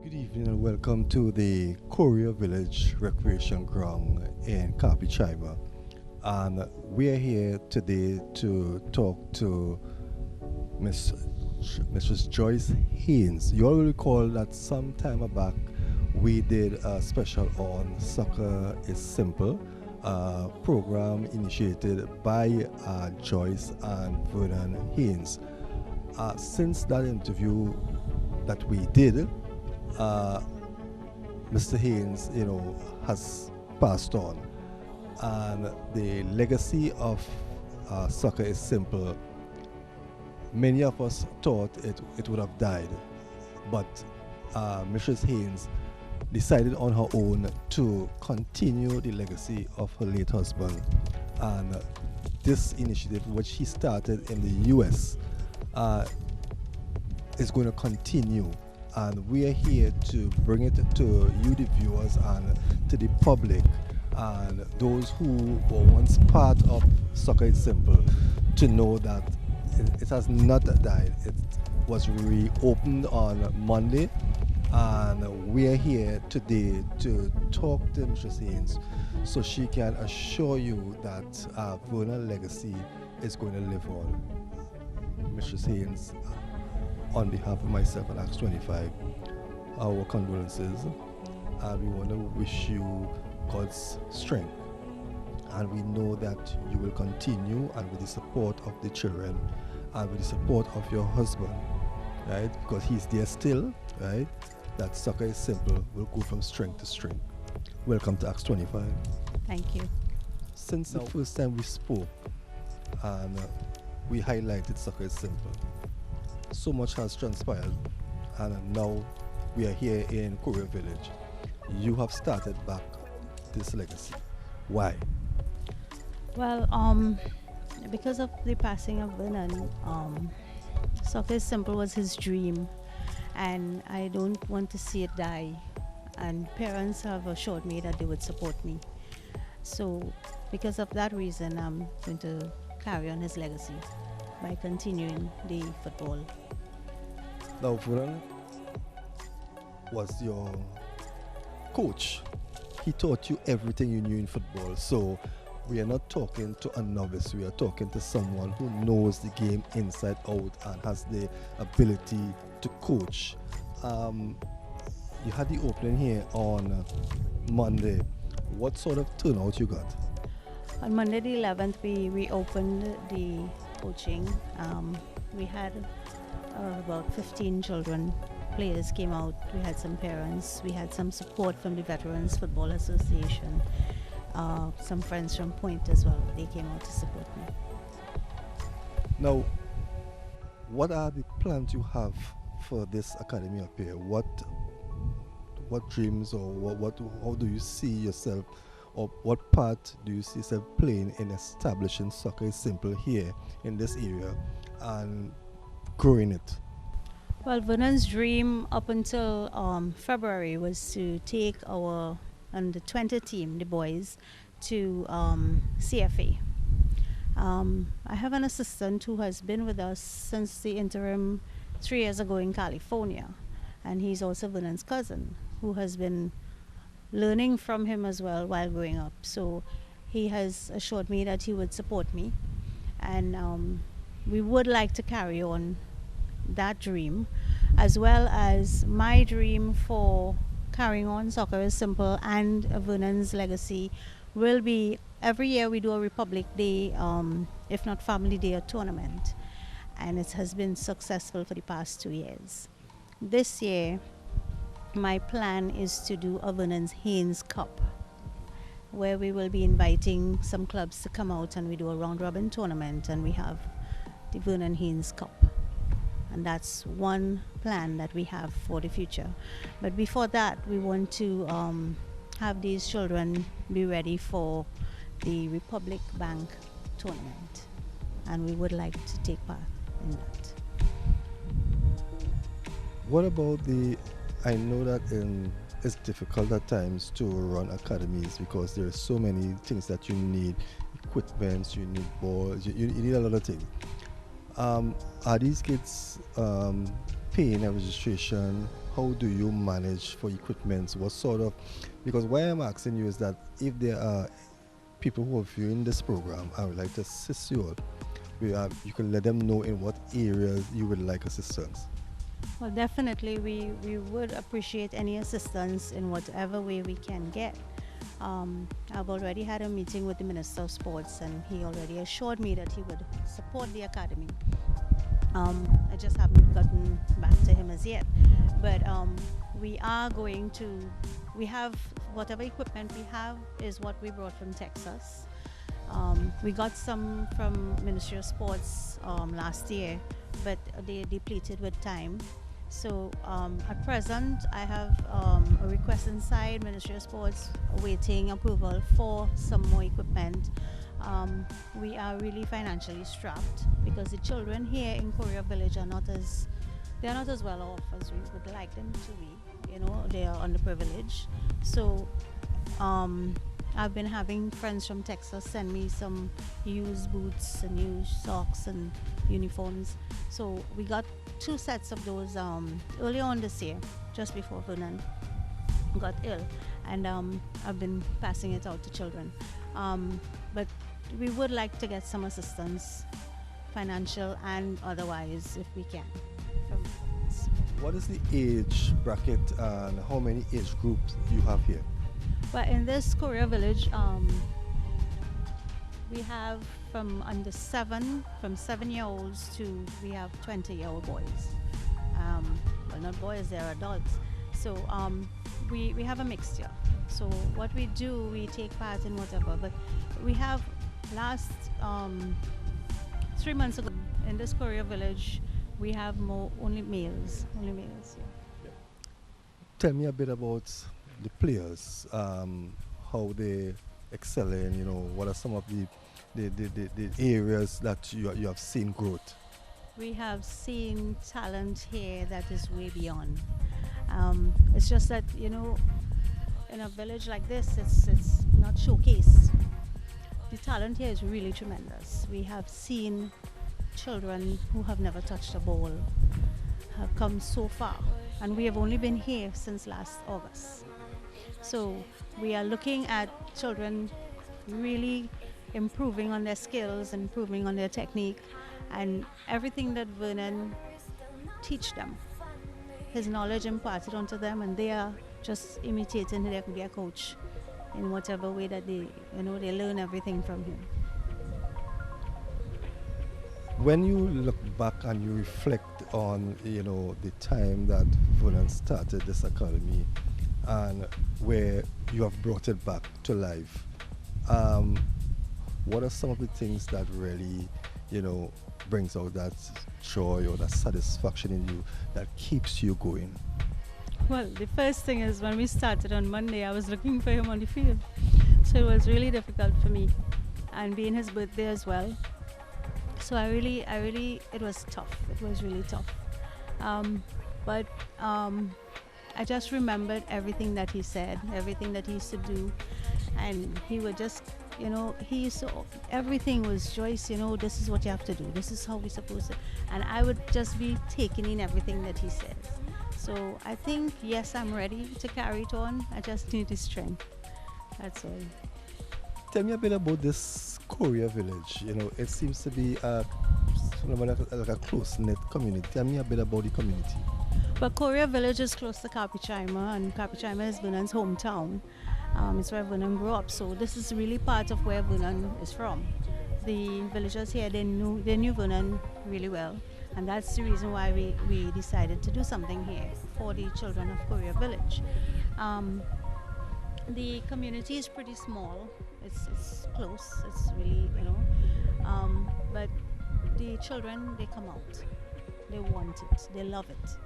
Good evening and welcome to the Korea Village Recreation Ground in Kapichaima. And we are here today to talk to Miss Mrs. Joyce Haynes. You all will recall that some time back we did a special on Soccer is Simple, a program initiated by Joyce and Vernon Haynes. Since that interview that we did, uh, Mr. Haynes, has passed on, and the legacy of Soccer is Simple. Many of us thought it would have died, but Mrs. Haynes decided on her own to continue the legacy of her late husband, and this initiative, which she started in the U.S., is going to continue, and we are here to bring it to you, the viewers, and to the public, and those who were once part of Soccer is Simple, to know that it has not died. It was reopened on Monday, and we are here today to talk to Mrs. Haynes so she can assure you that Vernon legacy is going to live on. Mrs. Haynes, on behalf of myself and Acts 25, our condolences, and we want to wish you God's strength. And we know that you will continue, and with the support of the children and with the support of your husband, right? Because he's there still, right? That Soccer is Simple will go from strength to strength. Welcome to Acts 25. Thank you. Since the first time we spoke, and we highlighted Soccer is Simple, so much has transpired, and now we are here in Korea Village. You have started back this legacy. Why? Well, because of the passing of Vernon, Soccer is Simple was his dream, and I don't want to see it die. And parents have assured me that they would support me. So, because of that reason, I'm going to carry on his legacy by continuing the football. Now, Vernon was your coach. He taught you everything you knew in football. So we are not talking to a novice. We are talking to someone who knows the game inside out and has the ability to coach. You had the opening here on Monday. What sort of turnout you got? On Monday the 11th, we reopened the coaching. We had about 15 children. Players came out. We had some parents. We had some support from the Veterans Football Association. Some friends from Point as well. They came out to support me. Now, what are the plans you have for this academy up here? What dreams, or how do you see yourself, or what part do you see yourself playing in establishing Soccer is Simple here in this area and growing it? Well, Vernon's dream up until February was to take our under 20 team, the boys, to CFA. I have an assistant who has been with us since the interim 3 years ago in California, and he's also Vernon's cousin, who has been learning from him as well while growing up. So he has assured me that he would support me, and we would like to carry on that dream, as well as my dream for carrying on Soccer is Simple and Vernon's legacy will be every year we do a Republic Day, if not Family Day, a tournament, and it has been successful for the past 2 years. This year my plan is to do a Vernon's Haynes Cup, where we will be inviting some clubs to come out, and we do a round robin tournament, and we have the Vernon Haynes Cup. And that's one plan that we have for the future. But before that, we want to have these children be ready for the Republic Bank tournament, and we would like to take part in that. What about I know that it's difficult at times to run academies because there are so many things that you need, equipment, you need balls, you need a lot of things. Are these kids paying a registration? How do you manage for equipment? What sort of, because why I'm asking you is that if there are people who are viewing this program and would like to assist you all, you can let them know in what areas you would like assistance. Well, definitely, we would appreciate any assistance in whatever way we can get. I've already had a meeting with the Minister of Sports, and he already assured me that he would support the academy. I just haven't gotten back to him as yet. But we are going to, we have whatever equipment we have is what we brought from Texas. We got some from Ministry of Sports last year, but they depleted with time. So at present, I have a request inside Ministry of Sports awaiting approval for some more equipment. We are really financially strapped because the children here in Korea Village are not as they're not as well off as we would like them to be. You know, they are underprivileged. So I've been having friends from Texas send me some used boots and used socks and uniforms. So we got two sets of those early on this year, just before Vernon got ill, and I've been passing it out to children. But we would like to get some assistance, financial and otherwise, if we can. From What is the age bracket and how many age groups you have here? But in this Korea Village, we have from under from 7-year-olds to we have 20-year-old boys. Well, not boys, they're adults. So we have a mixture. So what we do, we take part in whatever. But we have last 3 months ago in this Korea Village, we have more only males, Yeah. Tell me a bit about the players, how they excel in, what are some of the areas that you have seen growth? We have seen talent here that is way beyond. It's just that in a village like this, it's not showcased. The talent here is really tremendous. We have seen children who have never touched a ball have come so far, and we have only been here since last August. So we are looking at children really improving on their skills, improving on their technique, and everything that Vernon teach them. His knowledge imparted onto them, and they are just imitating their coach in whatever way that they learn everything from him. When you look back and you reflect on, the time that Vernon started this academy and where you have brought it back to life, what are some of the things that really, brings out that joy or that satisfaction in you that keeps you going? Well, the first thing is when we started on Monday, I was looking for him on the field. So it was really difficult for me, and being his birthday as well. So it was tough. It was really tough. But I just remembered everything that he said, everything that he used to do. And he would just, he used to, everything was, Joyce, this is what you have to do. This is how we're supposed to. And I would just be taking in everything that he says. So I think, yes, I'm ready to carry it on. I just need the strength. That's all. Tell me a bit about this Korea village. It seems to be like a close-knit community. Tell me a bit about the community. But Korea Village is close to Kapichaima, and Kapichaima is Vernon's hometown. It's where Vernon grew up. So this is really part of where Vernon is from. The villagers here, they knew Vernon really well. And that's the reason why we decided to do something here for the children of Korea Village. The community is pretty small. It's close. It's really, but the children, they come out. They want it. They love it.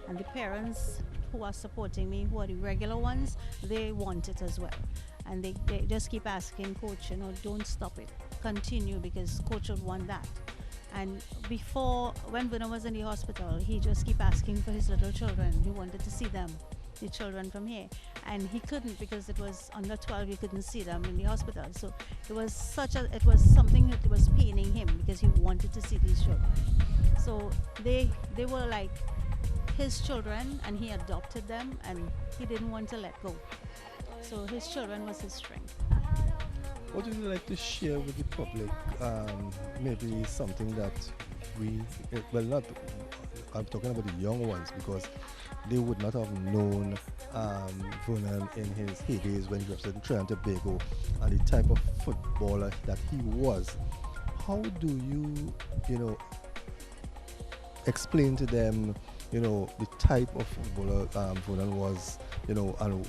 And the parents who are supporting me, who are the regular ones, they want it as well. And they just keep asking coach, don't stop it. Continue, because coach would want that. And before, when Vernon was in the hospital, he just keep asking for his little children. He wanted to see them, the children from here. And he couldn't because it was under 12, he couldn't see them in the hospital. So it was something that was paining him because he wanted to see these children. So they were like his children and he adopted them, and he didn't want to let go. So his children was his strength. What would you like to share with the public? Maybe something that we, well, not, I'm talking about the young ones because they would not have known Vernon in his heydays when he was in Trinidad and Tobago and the type of footballer that he was. How do you, you know, explain to them, the type of footballer Vernon was, and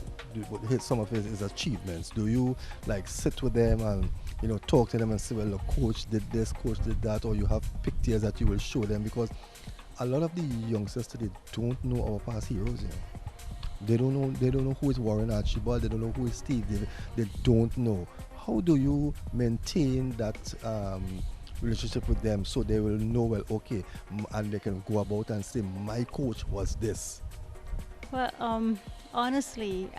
some of his achievements? Do you like sit with them and talk to them and say, well, look, coach did this, coach did that, or you have pictures that you will show them? Because a lot of the youngsters today don't know our past heroes. They don't know who is Warren Archibald. They don't know who is Steve Davis. They don't know. How do you maintain that relationship with them so they will know, well, okay, and they can go about and say, my coach was this? Well, honestly,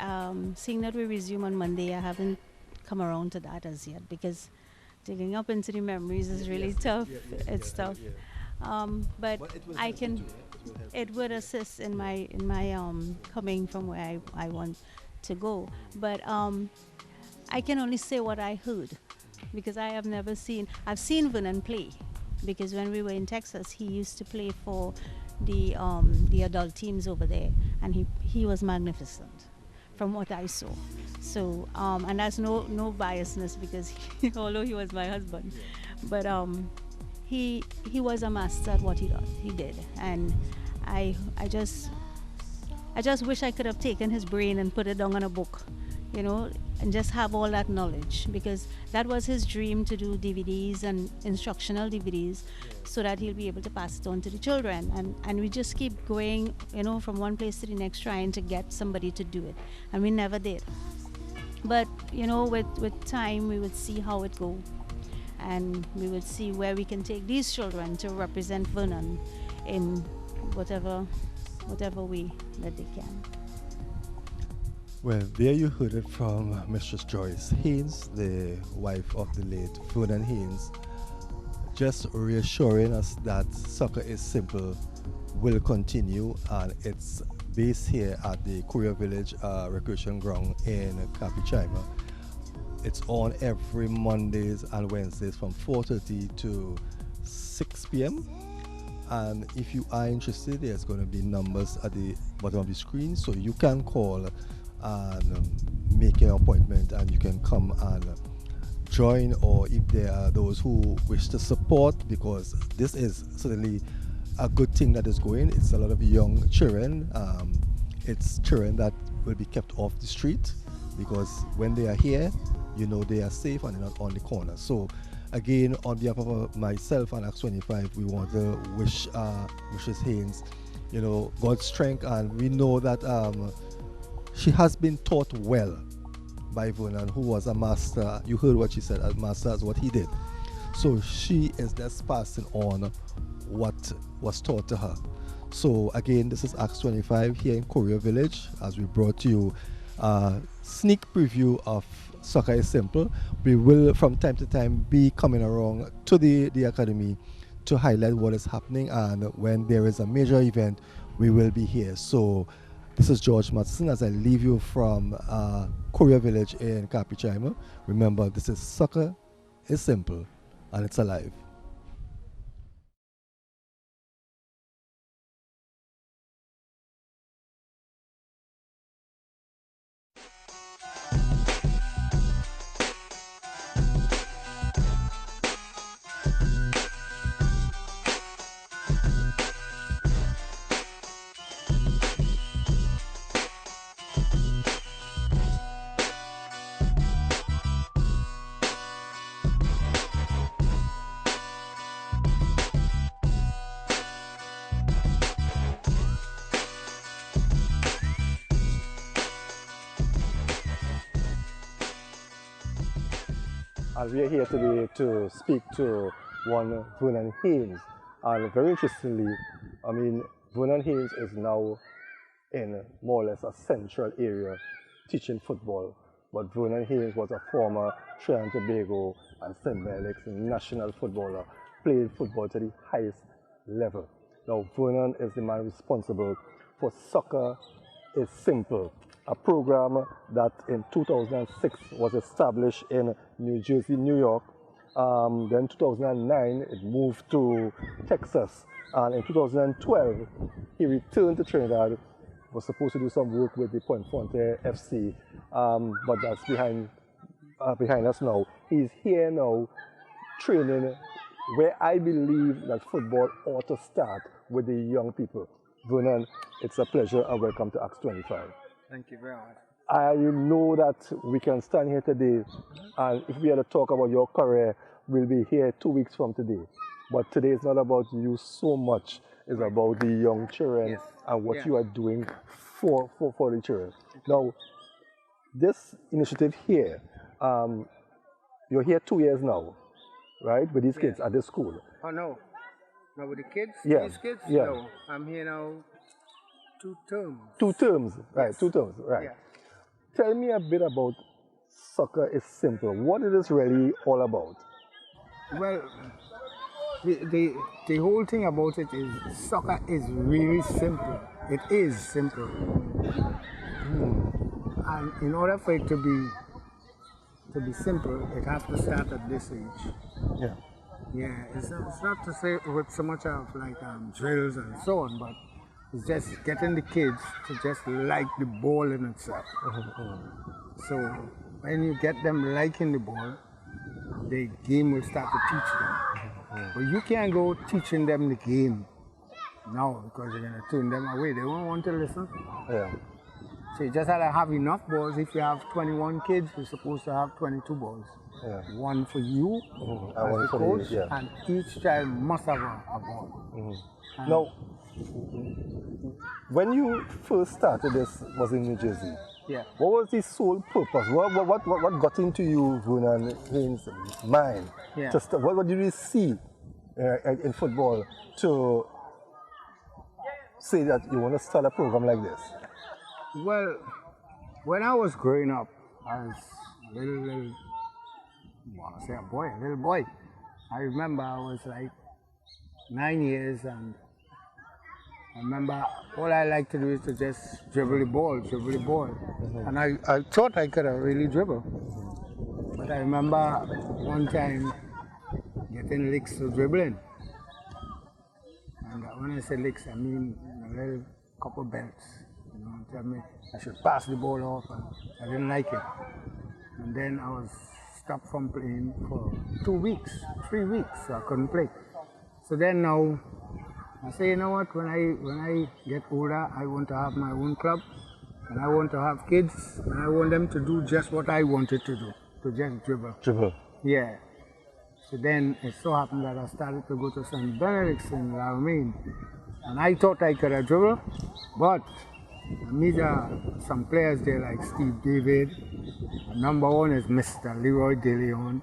seeing that we resume on Monday, I haven't come around to that as yet because digging up into the memories is really tough. It's tough. But I can. It would assist in my coming from where I want to go. But I can only say what I heard because I have never seen. I've seen Vernon play because when we were in Texas, he used to play for the adult teams over there, and he was magnificent from what I saw. So and that's no biasness because although he was my husband, but he was a master at what he did, and I just wish I could have taken his brain and put it down on a book, and just have all that knowledge because that was his dream, to do DVDs and instructional DVDs so that he'll be able to pass it on to the children. And we just keep going, from one place to the next trying to get somebody to do it. And we never did. But, with time we would see how it go. And we would see where we can take these children to represent Vernon in whatever way that they can. Well, there you heard it from Mistress Joyce Haynes, the wife of the late Vernon Haynes, just reassuring us that soccer is simple, will continue, and it's based here at the Korea Village Recreation Ground in Capichima. It's on every Mondays and Wednesdays from 4:30 to 6 p.m. And if you are interested, there's going to be numbers at the bottom of the screen, so you can call and make an appointment, and you can come and join, or if there are those who wish to support, because this is certainly a good thing that is going. It's a lot of young children. It's children that will be kept off the street because when they are here, they are safe and they're not on the corner. So again, on behalf of myself and Acts 25, we want to wish Mrs. Haynes, God's strength, and we know that she has been taught well by Vernon, who was a master. You heard what she said, a master is what he did. So she is just passing on what was taught to her. So again, this is Acts 25 here in Korea Village, as we brought to you a sneak preview of Soccer is Simple. We will from time to time be coming around to the academy to highlight what is happening, and when there is a major event, we will be here. So this is George Matson as I leave you from Korea Village in Capichima. Remember, this is Soccer is Simple, and it's alive. And we are here today to speak to one Vernon Haynes. And very interestingly, Vernon Haynes is now in more or less a central area teaching football. But Vernon Haynes was a former Trinidad and Tobago and St. Malik's national footballer, played football to the highest level. Now, Vernon is the man responsible for soccer is simple. A program that in 2006 was established in New Jersey, New York. Then 2009 it moved to Texas, and in 2012 he returned to Trinidad. Was supposed to do some work with the Point Frontier FC, but that's behind us now. He's here now training where I believe that football ought to start with the young people. Vernon, it's a pleasure and welcome to Acts 25. Thank you very much. I know that we can stand here today, and if we had to talk about your career, we'll be here 2 weeks from today. But today is not about you so much, it's about the young children and what you are doing for the children. Now, this initiative here, you're here 2 years now, right, with these kids at this school? Oh, no. No, with the kids? Yeah. These kids? Yeah. No. I'm here now 2 terms. 2 terms, right, Yes. 2 terms, right. Yeah. Tell me a bit about Soccer is Simple. What is this really all about? Well, the whole thing about it is soccer is really simple. It is simple. And in order for it to be simple, it has to start at this age. Yeah. Yeah, it's not to say with so much of like drills and so on, but it's just getting the kids to just like the ball in itself. So when you get them liking the ball, the game will start to teach them. But you can't go teaching them the game now because you're going to turn them away. They won't want to listen. Yeah. So you just have to have enough balls. If you have 21 kids, you're supposed to have 22 balls. Yeah. One for you as one the for coach, you, yeah. and each child must have a ball. Now, when you first started this was in New Jersey. Yeah. What was the sole purpose? What got into you, Vernon, Haynes' mind? Yeah. What did you see in football to say that you want to start a program like this? Well, when I was growing up, I was a little boy. I remember I was like 9 years, and I remember all I liked to do is to just dribble the ball. And I thought I could really dribble. But I remember one time getting licks for dribbling. And when I say licks, I mean a little couple belts. You know, tell me I should pass the ball off, and I didn't like it. And then I was stopped from playing for 2 weeks, 3 weeks, so I couldn't play. So then now, I say, you know what, when I get older, I want to have my own club, and I want to have kids, and I want them to do just what I wanted to do, to just dribble. Dribble. Yeah. So then it so happened that I started to go to St. Benedict's in Laramine, and I thought I could dribble, but I meet some players there like Steve David. Number one is Mr. Leroy De Leon.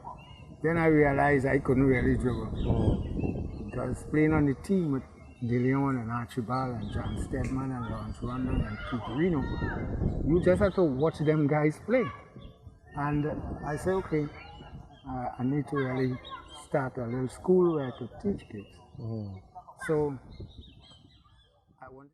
Then I realized I couldn't really dribble. Because playing on the team with De Leon and Archibald and John Stedman and Lawrence Rondon and Keith Reno, you just have to watch them guys play. And I said, okay, I need to really start a little school where I could teach kids. So I want